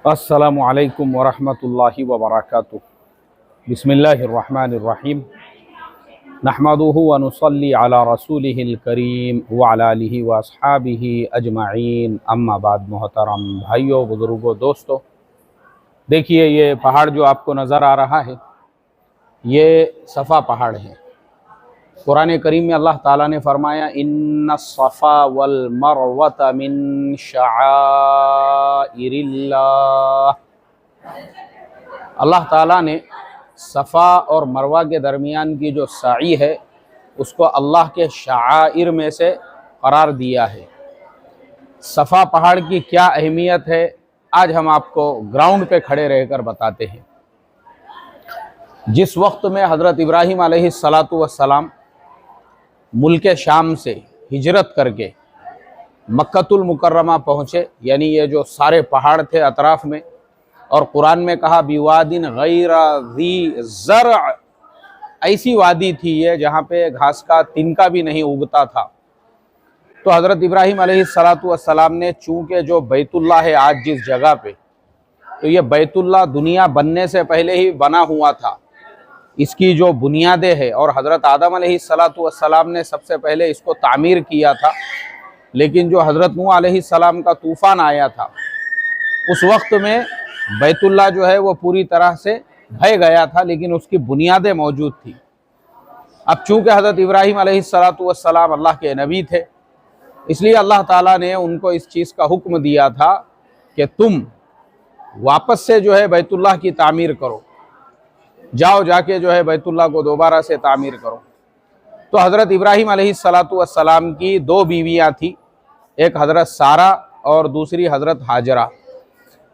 السلام علیکم ورحمۃ اللہ وبرکاتہ۔ بسم اللہ الرحمن الرحیم۔ نحمدہ ونصلی علی رسولہ الکریم وعلی آلہ واصحابہ اجمعین، اما بعد۔ محترم بھائیوں، بزرگوں، دوستوں، دیکھیے یہ پہاڑ جو آپ کو نظر آ رہا ہے یہ صفا پہاڑ ہے۔ قرآن کریم میں اللہ تعالیٰ نے فرمایا ان الصفا والمروۃ من شعائر اللہ۔ اللہ تعالیٰ نے صفا اور مروہ کے درمیان کی جو سعی ہے اس کو اللہ کے شعائر میں سے قرار دیا ہے۔ صفا پہاڑ کی کیا اہمیت ہے آج ہم آپ کو گراؤنڈ پہ کھڑے رہ کر بتاتے ہیں۔ جس وقت میں حضرت ابراہیم علیہ السلام ملک شام سے ہجرت کر کے مکۃ المکرمہ پہنچے، یعنی یہ جو سارے پہاڑ تھے اطراف میں، اور قرآن میں کہا بِوَادٍ غَيْرَ ذِي زَرْعٍ، ایسی وادی تھی یہ جہاں پہ گھاس کا تنکا بھی نہیں اگتا تھا۔ تو حضرت ابراہیم علیہ السلام نے چونکہ جو بیت اللہ ہے آج جس جگہ پہ، تو یہ بیت اللہ دنیا بننے سے پہلے ہی بنا ہوا تھا، اس کی جو بنیادیں ہے، اور حضرت آدم علیہ السلام نے سب سے پہلے اس کو تعمیر کیا تھا۔ لیکن جو حضرت نوح علیہ السلام کا طوفان آیا تھا اس وقت میں بیت اللہ جو ہے وہ پوری طرح سے ڈھہ گیا تھا، لیکن اس کی بنیادیں موجود تھی۔ اب چونکہ حضرت ابراہیم علیہ السلام اللہ کے نبی تھے، اس لیے اللہ تعالیٰ نے ان کو اس چیز کا حکم دیا تھا کہ تم واپس سے جو ہے بیت اللہ کی تعمیر کرو، جاؤ جا کے جو ہے بیت اللہ کو دوبارہ سے تعمیر کرو۔ تو حضرت ابراہیم علیہ السلام کی دو بیویاں تھیں، ایک حضرت سارہ اور دوسری حضرت ہاجرہ۔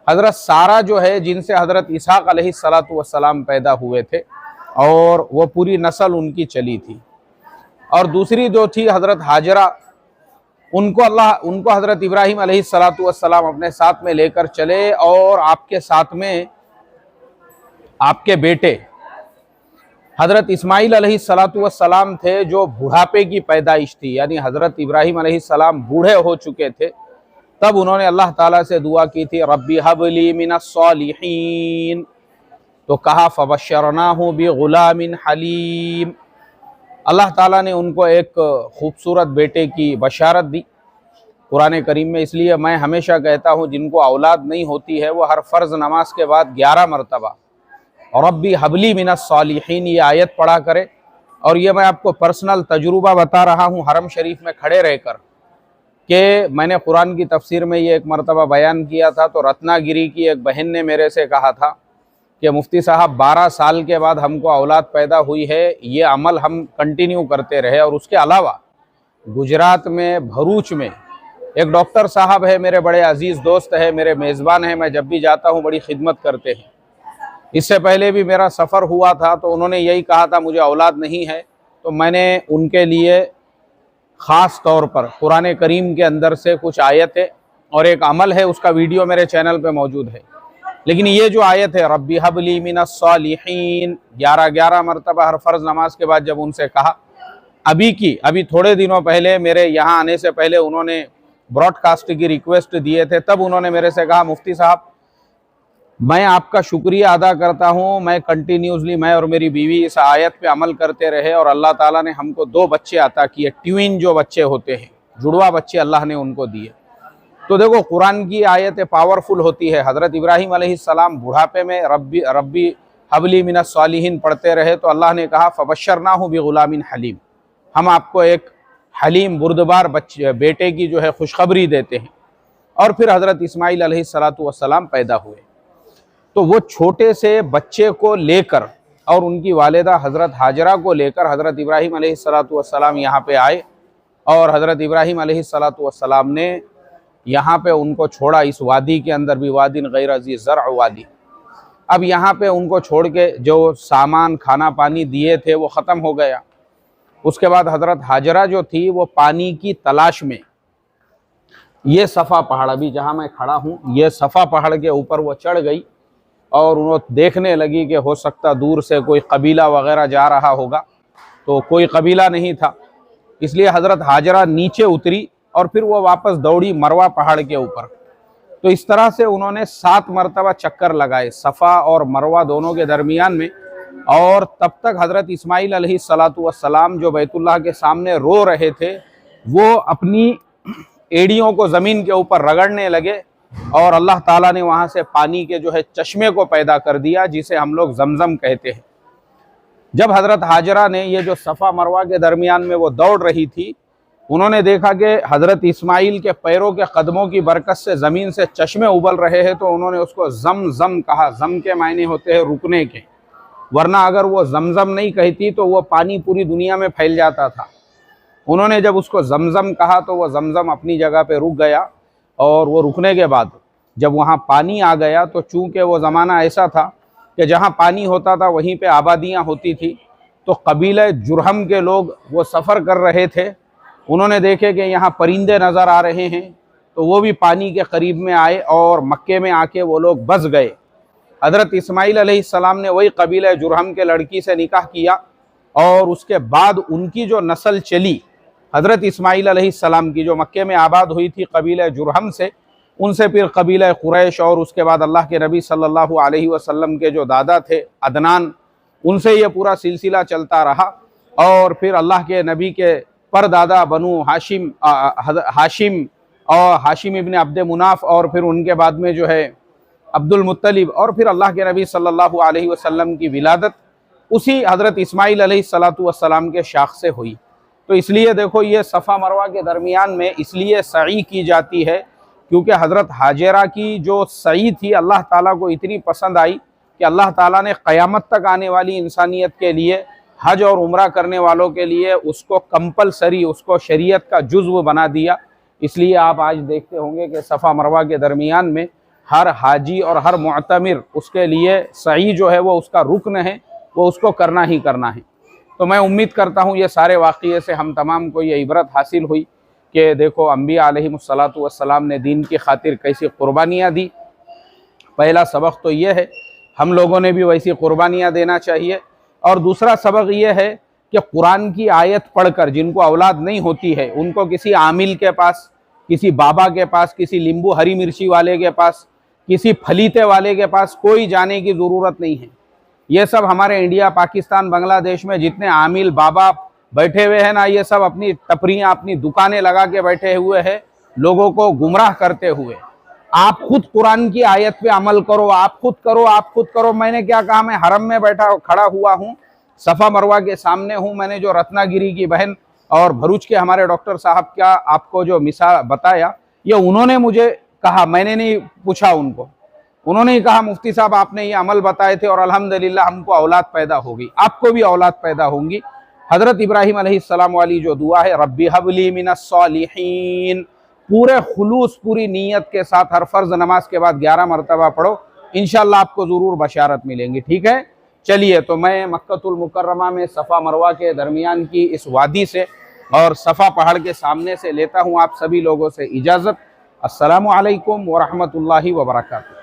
حضرت سارہ جو ہے جن سے حضرت اسحاق علیہ السلام پیدا ہوئے تھے، اور وہ پوری نسل ان کی چلی تھی، اور دوسری جو تھی حضرت ہاجرہ، ان کو حضرت ابراہیم علیہ السلام اپنے ساتھ میں لے کر چلے، اور آپ کے ساتھ میں آپ کے بیٹے حضرت اسماعیل علیہ السلام تھے جو بڑھاپے کی پیدائش تھی، یعنی حضرت ابراہیم علیہ السلام بوڑھے ہو چکے تھے۔ تب انہوں نے اللہ تعالیٰ سے دعا کی تھی ربی حب لی من الصالحین، تو کہا فبشرناہ بغلام حلیم۔ اللہ تعالیٰ نے ان کو ایک خوبصورت بیٹے کی بشارت دی قرآن کریم میں۔ اس لیے میں ہمیشہ کہتا ہوں جن کو اولاد نہیں ہوتی ہے وہ ہر فرض نماز کے بعد 11 مرتبہ ربی حبلی من الصالحین یہ آیت پڑھا کرے۔ اور یہ میں آپ کو پرسنل تجربہ بتا رہا ہوں حرم شریف میں کھڑے رہ کر، کہ میں نے قرآن کی تفسیر میں یہ ایک مرتبہ بیان کیا تھا، تو رتنا گری کی ایک بہن نے میرے سے کہا تھا کہ مفتی صاحب 12 سال کے بعد ہم کو اولاد پیدا ہوئی ہے، یہ عمل ہم کنٹینیو کرتے رہے۔ اور اس کے علاوہ گجرات میں بھروچ میں ایک ڈاکٹر صاحب ہے، میرے بڑے عزیز دوست ہے، میرے میزبان ہیں، میں جب بھی جاتا ہوں بڑی خدمت کرتے ہیں۔ اس سے پہلے بھی میرا سفر ہوا تھا تو انہوں نے یہی کہا تھا مجھے اولاد نہیں ہے، تو میں نے ان کے لیے خاص طور پر قرآن کریم کے اندر سے کچھ آیتیں اور ایک عمل ہے، اس کا ویڈیو میرے چینل پہ موجود ہے۔ لیکن یہ جو آیت ہے ربی حب لی من الصالحین 11 مرتبہ ہر فرض نماز کے بعد جب ان سے کہا، ابھی تھوڑے دنوں پہلے میرے یہاں آنے سے پہلے انہوں نے براڈ کاسٹ کی ریکویسٹ دیے تھے، تب انہوں نے میرے سے کہا مفتی صاحب میں آپ کا شکریہ ادا کرتا ہوں، میں کنٹینیوسلی میں اور میری بیوی اس آیت پہ عمل کرتے رہے، اور اللہ تعالیٰ نے ہم کو 2 بچے عطا کیے، ٹوین جو بچے ہوتے ہیں، جڑوا بچے اللہ نے ان کو دیے۔ تو دیکھو قرآن کی آیت پاورفل ہوتی ہے۔ حضرت ابراہیم علیہ السلام بڑھاپے میں ربی حب لی من الصالحین پڑھتے رہے، تو اللہ نے کہا فبشرناہ بغلام حلیم، ہم آپ کو ایک حلیم بردبار بیٹے کی جو ہے خوشخبری دیتے ہیں۔ اور پھر حضرت اسماعیل علیہ السلام پیدا ہوئے۔ تو وہ چھوٹے سے بچے کو لے کر اور ان کی والدہ حضرت ہاجرہ کو لے کر حضرت ابراہیم علیہ السلام یہاں پہ آئے، اور حضرت ابراہیم علیہ السلام نے یہاں پہ ان کو چھوڑا اس وادی کے اندر بھی، وادٍ غیر ذی زرع وادی۔ اب یہاں پہ ان کو چھوڑ کے جو سامان کھانا پانی دیے تھے وہ ختم ہو گیا۔ اس کے بعد حضرت ہاجرہ جو تھی وہ پانی کی تلاش میں یہ صفا پہاڑ، ابھی جہاں میں کھڑا ہوں یہ صفا پہاڑ کے اوپر وہ چڑھ گئی، اور انہوں دیکھنے لگی کہ ہو سکتا دور سے کوئی قبیلہ وغیرہ جا رہا ہوگا، تو کوئی قبیلہ نہیں تھا، اس لیے حضرت ہاجرہ نیچے اتری اور پھر وہ واپس دوڑی مروہ پہاڑ کے اوپر۔ تو اس طرح سے انہوں نے 7 مرتبہ چکر لگائے صفا اور مروہ دونوں کے درمیان میں، اور تب تک حضرت اسماعیل علیہ السلام جو بیت اللہ کے سامنے رو رہے تھے، وہ اپنی ایڑیوں کو زمین کے اوپر رگڑنے لگے، اور اللہ تعالیٰ نے وہاں سے پانی کے جو ہے چشمے کو پیدا کر دیا، جسے ہم لوگ زمزم کہتے ہیں۔ جب حضرت ہاجرہ نے یہ جو صفا مروہ کے درمیان میں وہ دوڑ رہی تھی، انہوں نے دیکھا کہ حضرت اسماعیل کے پیروں کے قدموں کی برکت سے زمین سے چشمے ابل رہے ہیں، تو انہوں نے اس کو زمزم کہا۔ زم کے معنی ہوتے ہیں رکنے کے، ورنہ اگر وہ زمزم نہیں کہتی تو وہ پانی پوری دنیا میں پھیل جاتا تھا۔ انہوں نے جب اس کو زمزم کہا تو وہ زمزم اپنی جگہ پہ رک گیا، اور وہ رکنے کے بعد جب وہاں پانی آ گیا تو چونکہ وہ زمانہ ایسا تھا کہ جہاں پانی ہوتا تھا وہیں پہ آبادیاں ہوتی تھی، تو قبیلہ جرہم کے لوگ وہ سفر کر رہے تھے، انہوں نے دیکھے کہ یہاں پرندے نظر آ رہے ہیں، تو وہ بھی پانی کے قریب میں آئے اور مکے میں آ کے وہ لوگ بس گئے۔ حضرت اسماعیل علیہ السلام نے وہی قبیلہ جرہم کے لڑکی سے نکاح کیا، اور اس کے بعد ان کی جو نسل چلی حضرت اسماعیل علیہ السلام کی، جو مکے میں آباد ہوئی تھی قبیلہ جرہم سے، ان سے پھر قبیلہ قریش، اور اس کے بعد اللہ کے نبی صلی اللہ علیہ وسلم کے جو دادا تھے عدنان، ان سے یہ پورا سلسلہ چلتا رہا، اور پھر اللہ کے نبی کے پردادا بنو ہاشم اور ہاشم ابن عبد مناف، اور پھر ان کے بعد میں جو ہے عبد المطلب، اور پھر اللہ کے نبی صلی اللہ علیہ وسلم کی ولادت اسی حضرت اسماعیل علیہ السلام کے شاخ سے ہوئی۔ تو اس لیے دیکھو یہ صفا مروہ کے درمیان میں اس لیے سعی کی جاتی ہے کیونکہ حضرت ہاجرہ کی جو سعی تھی اللہ تعالیٰ کو اتنی پسند آئی کہ اللہ تعالیٰ نے قیامت تک آنے والی انسانیت کے لیے، حج اور عمرہ کرنے والوں کے لیے اس کو کمپلسری، اس کو شریعت کا جزو بنا دیا۔ اس لیے آپ آج دیکھتے ہوں گے کہ صفا مروہ کے درمیان میں ہر حاجی اور ہر معتمر اس کے لیے سعی جو ہے وہ اس کا رکن ہے، وہ اس کو کرنا ہی کرنا ہے۔ تو میں امید کرتا ہوں یہ سارے واقعے سے ہم تمام کو یہ عبرت حاصل ہوئی کہ دیکھو انبیاء علیہ السلام نے دین کی خاطر کیسی قربانیاں دی۔ پہلا سبق تو یہ ہے ہم لوگوں نے بھی ویسی قربانیاں دینا چاہیے، اور دوسرا سبق یہ ہے کہ قرآن کی آیت پڑھ کر جن کو اولاد نہیں ہوتی ہے ان کو کسی عامل کے پاس، کسی بابا کے پاس، کسی لیمبو ہری مرچی والے کے پاس، کسی پھلیتے والے کے پاس کوئی جانے کی ضرورت نہیں ہے۔ یہ سب ہمارے انڈیا، پاکستان، بنگلہ دیش میں جتنے عامل بابا بیٹھے ہوئے ہیں نا، یہ سب اپنی ٹپریاں، اپنی دکانیں لگا کے بیٹھے ہوئے ہیں لوگوں کو گمراہ کرتے ہوئے۔ آپ خود قرآن کی آیت پہ عمل کرو، آپ خود کرو، آپ خود کرو۔ میں نے کیا کہا، میں حرم میں کھڑا ہوا ہوں، صفا مروہ کے سامنے ہوں۔ میں نے جو رتنا گیری کی بہن اور بھروچ کے ہمارے ڈاکٹر صاحب کا آپ کو جو مثال بتایا، یہ انہوں نے مجھے کہا، میں نے نہیں پوچھا ان کو۔ انہوں نے کہا مفتی صاحب آپ نے یہ عمل بتائے تھے اور الحمدللہ ہم کو اولاد پیدا ہوگی، آپ کو بھی اولاد پیدا ہوں گی۔ حضرت ابراہیم علیہ السلام والی جو دعا ہے، ربی حب لی من الصالحین، پورے خلوص، پوری نیت کے ساتھ ہر فرض نماز کے بعد 11 مرتبہ پڑھو، انشاءاللہ آپ کو ضرور بشارت ملیں گی۔ ٹھیک ہے، چلیے تو میں مکۃ المکرمہ میں صفا مروہ کے درمیان کی اس وادی سے اور صفا پہاڑ کے سامنے سے لیتا ہوں آپ سبھی لوگوں سے اجازت۔ السلام علیکم ورحمۃ اللہ وبرکاتہ۔